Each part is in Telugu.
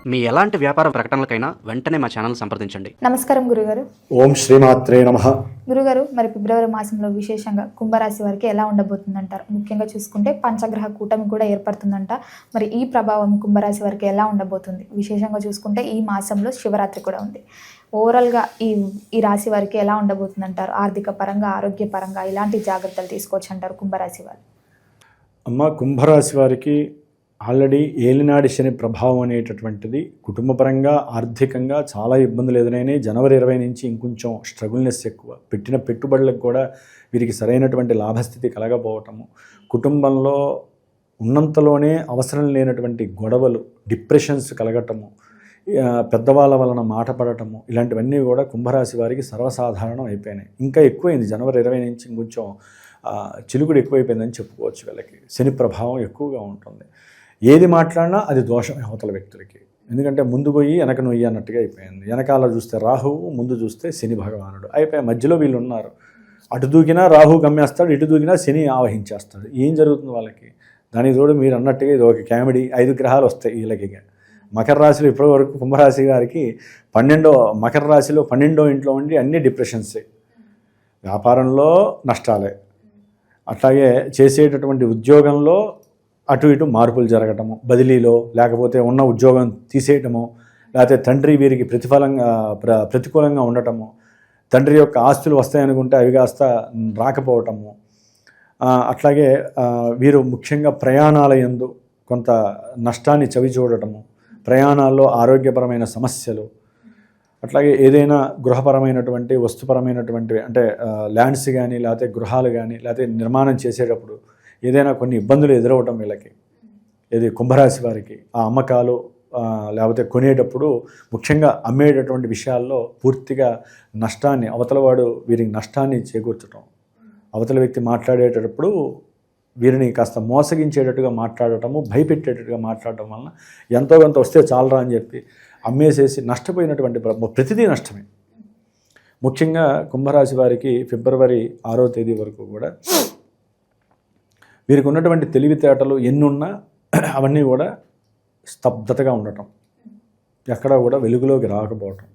మీ ఎలాంటి వ్యాపార ప్రకటనలకైనా వెంటనే మా ఛానల్ సంప్రదించండి. నమస్కారం గురుగారు. ఓం శ్రీమాత్రే నమః. గురుగారు, మరి ఫిబ్రవరి మాసంలో విశేషంగా కుంభరాశి వారికి ఎలా ఉండబోతుందంటారు? ముఖ్యంగా చూసుకుంటే పంచగ్రహ కూటమి కూడా ఏర్పడుతుందంట. మరి ఈ ప్రభావం కుంభరాశి వారికి ఎలా ఉండబోతుంది? విశేషంగా చూసుకుంటే ఈ మాసంలో శివరాత్రి కూడా ఉంది. ఓవరాల్గా ఈ రాశి వారికి ఎలా ఉండబోతుందంటారు? ఆర్థిక పరంగా, ఆరోగ్య పరంగా ఇలాంటి జాగ్రత్తలు తీసుకోవచ్చు అంటారు కుంభరాశి వారు? అమ్మ, కుంభరాశి వారికి ఆల్రెడీ ఏలినాడి శని ప్రభావం అనేటటువంటిది కుటుంబపరంగా ఆర్థికంగా చాలా ఇబ్బందులు ఎదురైనాయి. జనవరి 20 నుంచి ఇంకొంచెం స్ట్రగుల్నెస్ ఎక్కువ. పెట్టిన పెట్టుబడులకు కూడా వీరికి సరైనటువంటి లాభస్థితి కలగపోవటము, కుటుంబంలో ఉన్నంతలోనే అవసరం లేనటువంటి గొడవలు, డిప్రెషన్స్ కలగటము, పెద్దవాళ్ళ వలన మాట పడటము, ఇలాంటివన్నీ కూడా కుంభరాశి వారికి సర్వసాధారణం అయిపోయినాయి. ఇంకా ఎక్కువైంది. జనవరి 20 నుంచి ఇంకొంచెం చిలుకుడు ఎక్కువైపోయిందని చెప్పుకోవచ్చు. వీళ్ళకి శని ప్రభావం ఎక్కువగా ఉంటుంది. ఏది మాట్లాడినా అది దోషమే అవతల వ్యక్తులకి. ఎందుకంటే ముందు పోయి వెనక నొయ్యి అన్నట్టుగా అయిపోయింది. వెనకాల చూస్తే రాహువు, ముందు చూస్తే శని భగవానుడు అయిపోయి మధ్యలో వీళ్ళు ఉన్నారు. అటు దూకినా రాహు గమ్మేస్తాడు, ఇటు దూకినా శని ఆవహించేస్తాడు. ఏం జరుగుతుంది వాళ్ళకి? దానికి తోడు మీరు అన్నట్టుగా ఇది ఒక కామెడీ. 5 గ్రహాలు వస్తాయి వీళ్ళకి. మకర రాశిలో ఇప్పటివరకు కుంభరాశి గారికి మకర రాశిలో 12వ ఇంట్లో ఉండి అన్ని డిప్రెషన్సే. వ్యాపారంలో నష్టాలే, అట్లాగే చేసేటటువంటి ఉద్యోగంలో అటు ఇటు మార్పులు జరగటము, బదిలీలో, లేకపోతే ఉన్న ఉద్యోగం తీసేయటము, లేకపోతే తండ్రి వీరికి ప్రతికూలంగా ఉండటము, తండ్రి యొక్క ఆస్తులు వస్తాయనుకుంటే అవి కాస్త రాకపోవటము, అట్లాగే వీరు ముఖ్యంగా ప్రయాణాల యందు కొంత నష్టాన్ని చవి చూడటము, ప్రయాణాల్లో ఆరోగ్యపరమైన సమస్యలు, అట్లాగే ఏదైనా గృహపరమైనటువంటి వస్తుపరమైనటువంటి అంటే ల్యాండ్స్ కానీ, లేకపోతే గృహాలు కానీ, లేకపోతే నిర్మాణం చేసేటప్పుడు ఏదైనా కొన్ని ఇబ్బందులు ఎదురవటం వీళ్ళకి. ఇది కుంభరాశి వారికి ఆ అమ్మకాలు లేకపోతే కొనేటప్పుడు ముఖ్యంగా అమ్మేటటువంటి విషయాల్లో పూర్తిగా నష్టాన్ని, అవతలవాడు వీరికి నష్టాన్ని చేకూర్చడం, అవతల వ్యక్తి మాట్లాడేటప్పుడు వీరిని కాస్త మోసగించేటట్టుగా మాట్లాడటము, భయపెట్టేటట్టుగా మాట్లాడటం వలన ఎంతో కొంత వస్తే చాలరా అని చెప్పి అమ్మేసేసి నష్టపోయినటువంటి ప్రతిదీ నష్టమే. ముఖ్యంగా కుంభరాశి వారికి ఫిబ్రవరి 6వ తేదీ వరకు కూడా వీరికి ఉన్నటువంటి తెలివితేటలు ఎన్నున్నా అవన్నీ కూడా స్తబ్దతగా ఉండటం, ఎక్కడా కూడా వెలుగులోకి రాకపోవటం.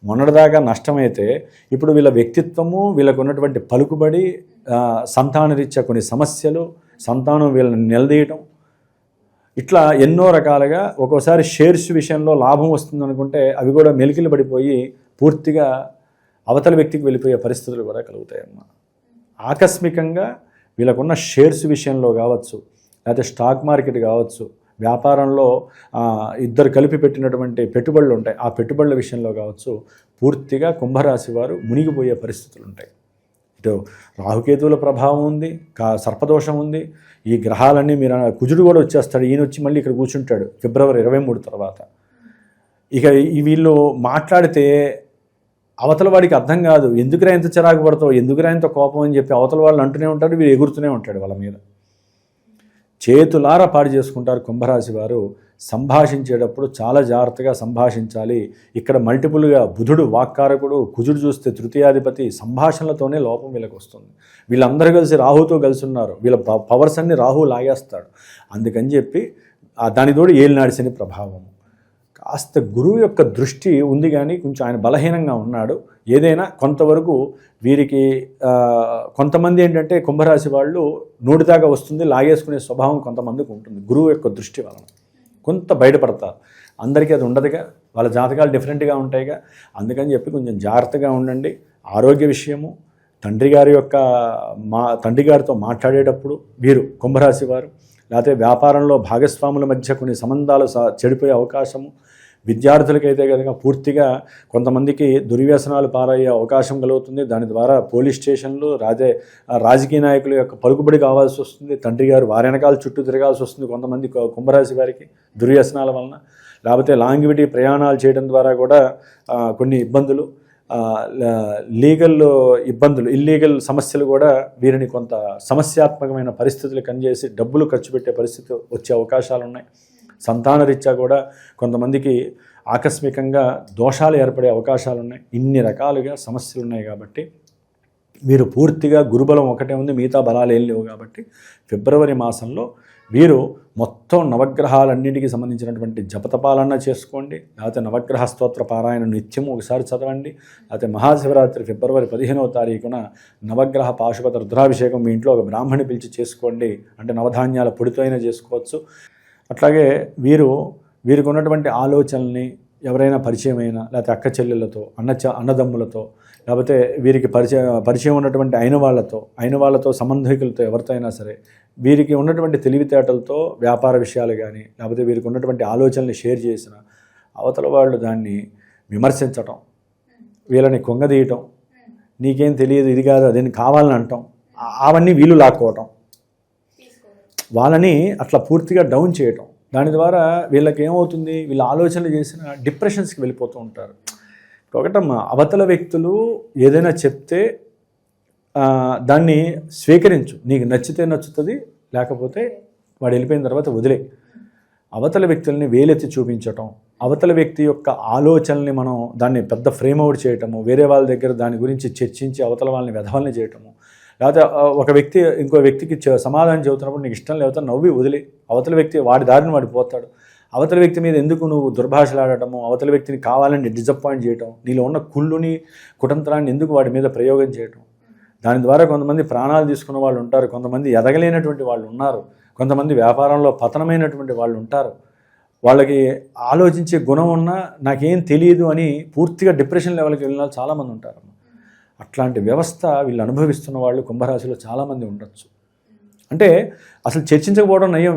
మొన్నటిదాకా నష్టమైతే ఇప్పుడు వీళ్ళ వ్యక్తిత్వము, వీళ్ళకు ఉన్నటువంటి పలుకుబడి, సంతానరీత్యా కొన్ని సమస్యలు, సంతానం వీళ్ళని నిలదీయటం, ఇట్లా ఎన్నో రకాలుగా ఒక్కోసారి షేర్స్ విషయంలో లాభం వస్తుందనుకుంటే అవి కూడా మెలికిలు పడిపోయి పూర్తిగా అవతల వ్యక్తికి వెళ్ళిపోయే పరిస్థితులు కూడా కలుగుతాయమ్మా. ఆకస్మికంగా వీళ్ళకున్న షేర్స్ విషయంలో కావచ్చు, లేకపోతే స్టాక్ మార్కెట్ కావచ్చు, వ్యాపారంలో ఇద్దరు కలిపి పెట్టినటువంటి పెట్టుబడులు ఉంటాయి, ఆ పెట్టుబడుల విషయంలో కావచ్చు, పూర్తిగా కుంభరాశి వారు మునిగిపోయే పరిస్థితులు ఉంటాయి. ఇటు రాహుకేతువుల ప్రభావం ఉంది, సర్పదోషం ఉంది. ఈ గ్రహాలన్నీ మీరు కుజుడు కూడా వచ్చేస్తాడు. ఈయన వచ్చి మళ్ళీ ఇక్కడ కూర్చుంటాడు ఫిబ్రవరి 23 తర్వాత. ఇక వీళ్ళు మాట్లాడితే అవతల వాడికి అర్థం కాదు. ఎందుకురా ఎంత చిరాకు పడతావు, ఎందుకురా ఎంత కోపం అని చెప్పి అవతల వాళ్ళు అంటూనే ఉంటాడు, వీడు ఎగురుతూనే ఉంటాడు వాళ్ళ మీద. చేతులారా పాడు చేసుకుంటారు కుంభరాశి వారు. సంభాషించేటప్పుడు చాలా జాగ్రత్తగా సంభాషించాలి. ఇక్కడ మల్టిపుల్గా బుధుడు వాక్కారకుడు, కుజుడు చూస్తే తృతీయాధిపతి. సంభాషణలతోనే లోపం వీళ్ళకి వస్తుంది. వీళ్ళందరూ కలిసి రాహుతో కలిసి ఉన్నారు, వీళ్ళ పవర్స్ అన్ని రాహు లాగేస్తాడు. అందుకని చెప్పి దానితోడు ఏలినాడి శని ప్రభావం. కాస్త గురువు యొక్క దృష్టి ఉంది కానీ కొంచెం ఆయన బలహీనంగా ఉన్నాడు. ఏదైనా కొంతవరకు వీరికి కొంతమంది ఏంటంటే కుంభరాశి వాళ్ళు నోటిదాకా వస్తుంది లాగేసుకునే స్వభావం కొంతమందికి ఉంటుంది. గురువు యొక్క దృష్టి వలన కొంత బయటపడతారు. అందరికీ అది ఉండదుగా, వాళ్ళ జాతకాలు డిఫరెంట్గా ఉంటాయిగా. అందుకని చెప్పి కొంచెం జాగ్రత్తగా ఉండండి. ఆరోగ్య విషయము, తండ్రి గారితో మాట్లాడేటప్పుడు వీరు కుంభరాశి వారు, లేకపోతే వ్యాపారంలో భాగస్వాముల మధ్య కొన్ని సంబంధాలు చెడిపోయే అవకాశము, విద్యార్థులకైతే కనుక పూర్తిగా కొంతమందికి దుర్వ్యసనాలు పాలయ్యే అవకాశం కలుగుతుంది. దాని ద్వారా పోలీస్ స్టేషన్లు, రాజకీయ నాయకుల యొక్క పలుకుబడి కావాల్సి వస్తుంది. తండ్రి గారు వారి వెనకాల చుట్టూ తిరగాల్సి వస్తుంది కొంతమంది కుంభరాశి వారికి దుర్వ్యసనాల వలన. లేకపోతే లాంగివిటీ ప్రయాణాలు చేయడం ద్వారా కూడా కొన్ని ఇబ్బందులు, లీగల్ ఇబ్బందులు, ఇల్లీగల్ సమస్యలు కూడా వీరిని కొంత సమస్యాత్మకమైన పరిస్థితులు కనిచేసి డబ్బులు ఖర్చు పెట్టే పరిస్థితి వచ్చే అవకాశాలు ఉన్నాయి. సంతానరీత్యా కూడా కొంతమందికి ఆకస్మికంగా దోషాలు ఏర్పడే అవకాశాలు ఉన్నాయి. ఇన్ని రకాలుగా సమస్యలు ఉన్నాయి కాబట్టి వీరు పూర్తిగా గురుబలం ఒకటే ఉంది, మిగతా బలాలు ఏం లేవు. కాబట్టి ఫిబ్రవరి మాసంలో వీరు మొత్తం నవగ్రహాలన్నింటికి సంబంధించినటువంటి జపతపాలన్న చేసుకోండి, లేకపోతే నవగ్రహ స్తోత్ర పారాయణ నిత్యము ఒకసారి చదవండి, లేకపోతే మహాశివరాత్రి ఫిబ్రవరి 15వ తారీఖున నవగ్రహ పాశుపత రుద్రాభిషేకం మీ ఇంట్లో ఒక బ్రాహ్మణి పిలిచి చేసుకోండి. అంటే నవధాన్యాల పొడితో అయినా చేసుకోవచ్చు. అట్లాగే వీరికి ఉన్నటువంటి ఆలోచనల్ని ఎవరైనా పరిచయమైనా, లేకపోతే అక్క చెల్లెళ్ళతో, అన్నదమ్ములతో, లేకపోతే వీరికి పరిచయం ఉన్నటువంటి అయిన వాళ్ళతో సంబంధికులతో ఎవరితో అయినా సరే వీరికి ఉన్నటువంటి తెలివితేటలతో వ్యాపార విషయాలు కానీ, లేకపోతే వీరికి ఉన్నటువంటి ఆలోచనల్ని షేర్ చేసిన అవతల వాళ్ళు దాన్ని విమర్శించటం, వీళ్ళని కొంగదీయటం, నీకేం తెలియదు, ఇది కాదు అదేం కావాలని అంటాం, అవన్నీ వీళ్ళు లాక్కోవటం, వాళ్ళని అట్లా పూర్తిగా డౌన్ చేయటం. దాని ద్వారా వీళ్ళకి ఏమవుతుంది, వీళ్ళ ఆలోచనలు చేసిన డిప్రెషన్స్కి వెళ్ళిపోతూ ఉంటారు. ఒకటమ్మా, అవతల వ్యక్తులు ఏదైనా చెప్తే దాన్ని స్వీకరించు, నీకు నచ్చితే నచ్చుతుంది, లేకపోతే వాడు వెళ్ళిపోయిన తర్వాత వదిలే. అవతల వ్యక్తుల్ని వేలెత్తి చూపించటం, అవతల వ్యక్తి యొక్క ఆలోచనల్ని మనం దాన్ని పెద్ద ఫ్రేమ్ అవుట్ చేయటము, వేరే వాళ్ళ దగ్గర దాని గురించి చర్చించి అవతల వాళ్ళని వెధవల్ని చేయటము, లేకపోతే ఒక వ్యక్తి ఇంకో వ్యక్తికి సమాధానం చెబుతున్నప్పుడు నీకు ఇష్టం లేకపోతే నవ్వి వదిలే. అవతల వ్యక్తి వాడి దారిని వాడు పోతాడు. అవతల వ్యక్తి మీద ఎందుకు నువ్వు దుర్భాషలాడటము, అవతల వ్యక్తిని కావాలని డిసప్పాయింట్ చేయటం, నీలో ఉన్న కుళ్ళుని కుటంత్రాన్ని ఎందుకు వాడి మీద ప్రయోగం చేయటం. దాని ద్వారా కొంతమంది ప్రాణాలు తీసుకున్న వాళ్ళు ఉంటారు, కొంతమంది ఎదగలేనటువంటి వాళ్ళు ఉన్నారు, కొంతమంది వ్యాపారంలో పతనమైనటువంటి వాళ్ళు ఉంటారు. వాళ్ళకి ఆలోచించే గుణం ఉన్నా నాకేం తెలియదు అని పూర్తిగా డిప్రెషన్ లెవెల్కి వెళ్ళిన వాళ్ళు చాలామంది ఉంటారు. అట్లాంటి వ్యవస్థ వీళ్ళు అనుభవిస్తున్న వాళ్ళు కుంభరాశిలో చాలామంది ఉండొచ్చు. అంటే అసలు చర్చించకపోవడం నయం,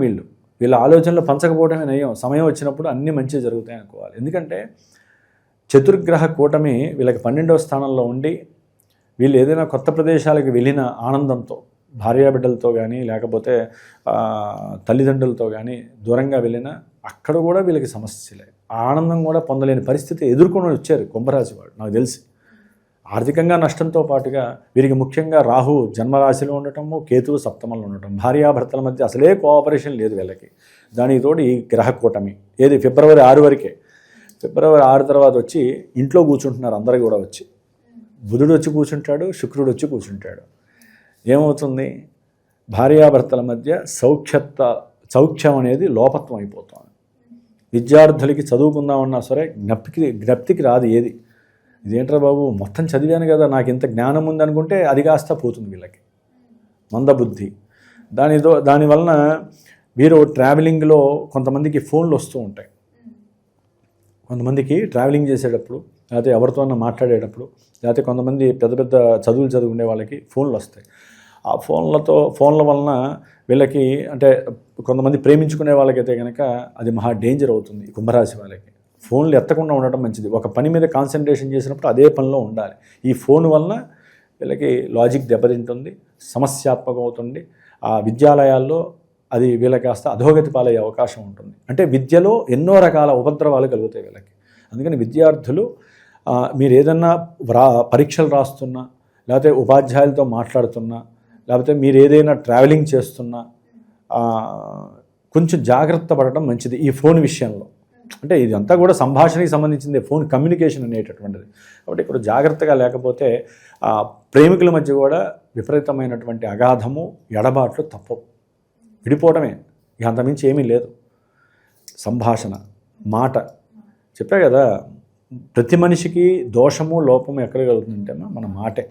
వీళ్ళ ఆలోచనలు పంచకపోవడమే నయం. సమయం వచ్చినప్పుడు అన్నీ మంచిగా జరుగుతాయి అనుకోవాలి. ఎందుకంటే చతుర్గ్రహ కూటమి వీళ్ళకి 12వ స్థానంలో ఉండి వీళ్ళు ఏదైనా కొత్త ప్రదేశాలకు వెళ్ళిన ఆనందంతో, భార్యాబిడ్డలతో కానీ లేకపోతే తల్లిదండ్రులతో కానీ దూరంగా వెళ్ళినా అక్కడ కూడా వీళ్ళకి సమస్యలే, ఆనందం కూడా పొందలేని పరిస్థితి ఎదుర్కొని వచ్చారు కుంభరాశి వాళ్ళు. నాకు తెలిసి ఆర్థికంగా నష్టంతో పాటుగా వీరికి ముఖ్యంగా రాహు జన్మరాశిలో ఉండటము, కేతువు సప్తమంలో ఉండటం, భార్యాభర్తల మధ్య అసలే కోఆపరేషన్ లేదు వీళ్ళకి. దానికి తోడు ఈ గ్రహ కూటమి ఏది ఫిబ్రవరి 6 వరకే, ఫిబ్రవరి 6 తర్వాత వచ్చి ఇంట్లో కూర్చుంటున్నారు అందరూ కూడా. వచ్చి బుధుడు వచ్చి కూర్చుంటాడు, శుక్రుడు వచ్చి కూర్చుంటాడు. ఏమవుతుంది, భార్యాభర్తల మధ్య సౌఖ్యం అనేది లోపత్వం అయిపోతుంది. విద్యార్థులకి చదువుకుందామన్నా సరే జ్ఞప్తికి రాదు ఏది. ఇదేంట్రా బాబు మొత్తం చదివాను కదా, నాకు ఇంత జ్ఞానం ఉందనుకుంటే అది కాస్త పోతుంది వీళ్ళకి, మందబుద్ధి. దానివలన వీరు ట్రావెలింగ్లో కొంతమందికి ఫోన్లు వస్తూ ఉంటాయి. కొంతమందికి ట్రావెలింగ్ చేసేటప్పుడు, లేకపోతే ఎవరితోనన్నా మాట్లాడేటప్పుడు, లేకపోతే కొంతమంది పెద్ద పెద్ద చదువులు చదువుకునే వాళ్ళకి ఫోన్లు వస్తాయి. ఆ ఫోన్ల వలన వీళ్ళకి, అంటే కొంతమంది ప్రేమించుకునే వాళ్ళకైతే కనుక అది మహా డేంజర్ అవుతుంది. కుంభరాశి వాళ్ళకి ఫోన్లు ఎత్తకుండా ఉండటం మంచిది. ఒక పని మీద కాన్సన్ట్రేషన్ చేసినప్పుడు అదే పనిలో ఉండాలి. ఈ ఫోన్ వలన వీళ్ళకి లాజిక్ దెబ్బతింటుంది, సమస్యాత్మకం అవుతుంది. ఆ విద్యాలయాల్లో అది వీళ్ళకి కాస్త అధోగతి పాలయ్యే అవకాశం ఉంటుంది. అంటే విద్యలో ఎన్నో రకాల ఉపద్రవాలు కలుగుతాయి వీళ్ళకి. అందుకని విద్యార్థులు మీరు ఏదన్నా పరీక్షలు రాస్తున్నా, లేకపోతే ఉపాధ్యాయులతో మాట్లాడుతున్నా, లేకపోతే మీరు ఏదైనా ట్రావెలింగ్ చేస్తున్నా కొంచెం జాగ్రత్త పడటం మంచిది ఈ ఫోన్ విషయంలో. అంటే ఇదంతా కూడా సంభాషణకి సంబంధించింది, ఫోన్ కమ్యూనికేషన్ అనేటటువంటిది. కాబట్టి ఇక్కడ జాగ్రత్తగా లేకపోతే ప్రేమికుల మధ్య కూడా విపరీతమైనటువంటి అగాధము, ఎడబాట్లు తప్పవు. విడిపోవడమే, ఇక అంతమించి ఏమీ లేదు. సంభాషణ, మాట. చెప్పా కదా, ప్రతి మనిషికి దోషము లోపము ఎక్కడ కలుగుతుందంటే మన మాటే.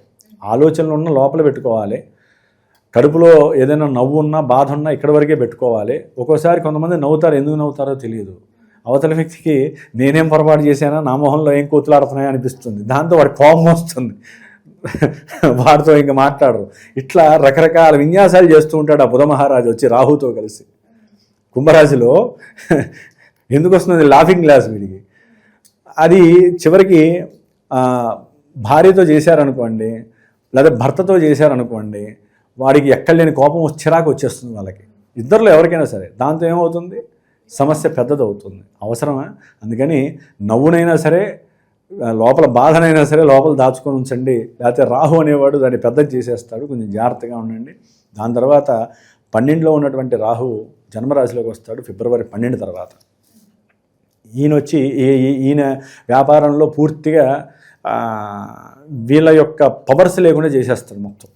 ఆలోచనలు ఉన్న లోపల పెట్టుకోవాలి. కడుపులో ఏదైనా నవ్వు ఉన్నా బాధ ఉన్నా ఇక్కడి వరకే పెట్టుకోవాలి. ఒక్కోసారి కొంతమంది నవ్వుతారు, ఎందుకు నవ్వుతారో తెలియదు. అవతల వ్యక్తికి నేనేం పొరపాటు చేశానా, నా మొహంలో ఏం కూతులాడుతున్నాయో అనిపిస్తుంది. దాంతో వాడి కోపం వస్తుంది, వాడితో ఇంకా మాట్లాడరు. ఇట్లా రకరకాల విన్యాసాలు చేస్తూ ఉంటాడు ఆ బుధ మహారాజు వచ్చి రాహుతో కలిసి. కుంభరాశిలో ఎందుకు వస్తుంది లాఫింగ్ గ్లాస్ వీడికి. అది చివరికి భార్యతో చేశారనుకోండి, లేదా భర్తతో చేశారనుకోండి, వాడికి ఎక్కడలేని కోపం చిరాకు వచ్చేస్తుంది వాళ్ళకి, ఇద్దరిలో ఎవరికైనా సరే. దాంతో ఏమవుతుంది, సమస్య పెద్దదవుతుంది. అవసరమా? అందుకని నవ్వునైనా సరే, లోపల బాధనైనా సరే లోపల దాచుకొని ఉంచండి, లేకపోతే రాహు అనేవాడు దాన్ని పెద్దది చేసేస్తాడు. కొంచెం జాగ్రత్తగా ఉండండి. దాని తర్వాత 12లో ఉన్నటువంటి రాహు జన్మరాశిలోకి వస్తాడు ఫిబ్రవరి 12 తర్వాత. ఈయన వ్యాపారంలో పూర్తిగా వీళ్ళ యొక్క పవర్స్ లేకుండా చేసేస్తాడు మొత్తం.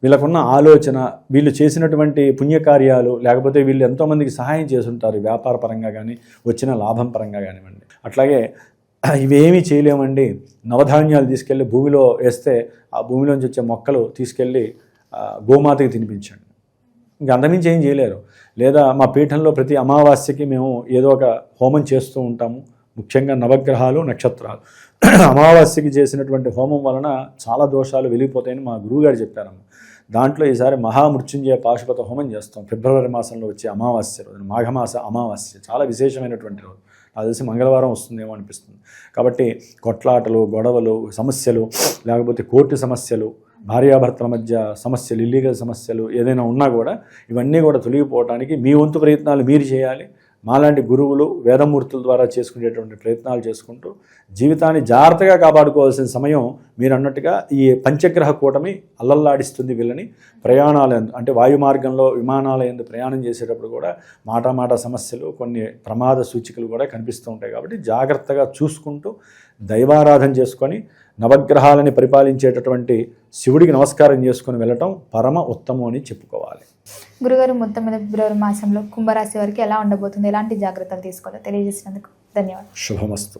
వీళ్ళకున్న ఆలోచన, వీళ్ళు చేసినటువంటి పుణ్యకార్యాలు, లేకపోతే వీళ్ళు ఎంతోమందికి సహాయం చేసి ఉంటారు వ్యాపార పరంగా కానీ వచ్చిన లాభం పరంగా కానివ్వండి. అట్లాగే ఇవేమీ చేయలేమండి, నవధాన్యాలు తీసుకెళ్ళి భూమిలో వేస్తే ఆ భూమిలోంచి వచ్చే మొక్కలు తీసుకెళ్ళి గోమాతకి తినిపించండి, ఇంక అంతమించి ఏం చేయలేరు. లేదా మా పీఠంలో ప్రతి అమావాస్యకి మేము ఏదో ఒక హోమం చేస్తూ ఉంటాము, ముఖ్యంగా నవగ్రహాలు, నక్షత్రాలు. అమావాస్యకి చేసినటువంటి హోమం వలన చాలా దోషాలు వెలిగిపోతాయని మా గురువుగారు చెప్పారమ్మ. దాంట్లో ఈసారి మహామృత్యుంజయ పాశుపత హోమం చేస్తాం ఫిబ్రవరి మాసంలో వచ్చే అమావాస్య రోజున, మాఘమాస అమావాస్య, చాలా విశేషమైనటువంటి రోజు. నాకు తెలిసి మంగళవారం వస్తుందేమో అనిపిస్తుంది. కాబట్టి కొట్లాటలు, గొడవలు, సమస్యలు, లేకపోతే కోర్టు సమస్యలు, భార్యాభర్తల మధ్య సమస్యలు, ఇల్లీగల్ సమస్యలు ఏదైనా ఉన్నా కూడా ఇవన్నీ కూడా తొలగిపోవడానికి మీ వంతు ప్రయత్నాలు మీరు చేయాలి. మాలాంటి గురువులు వేదమూర్తుల ద్వారా చేసుకునేటువంటి ప్రయత్నాలు చేసుకుంటూ జీవితాన్ని జాగ్రత్తగా కాపాడుకోవాల్సిన సమయం మీరు అన్నట్టుగా ఈ పంచగ్రహ కూటమి అల్లల్లాడిస్తుంది వీళ్ళని. ప్రయాణాలు అంటే వాయు మార్గంలో విమానాల యందు ప్రయాణం చేసేటప్పుడు కూడా మాట సమస్యలు, కొన్ని ప్రమాద సూచికలు కూడా కనిపిస్తూ ఉంటాయి. కాబట్టి జాగ్రత్తగా చూసుకుంటూ దైవారాధన చేసుకొని నవగ్రహాలని పరిపాలించేటటువంటి శివుడికి నమస్కారం చేసుకొని వెళ్ళటం పరమ ఉత్తమం అని చెప్పుకోవాలి. గురుగారు, మొత్తం మీద ఫిబ్రవరి మాసంలో కుంభరాశి వారికి ఎలా ఉండబోతుంది, ఎలాంటి జాగ్రత్తలు తీసుకోవాలో తెలియజేసినందుకు ధన్యవాదాలు. శుభమస్తు.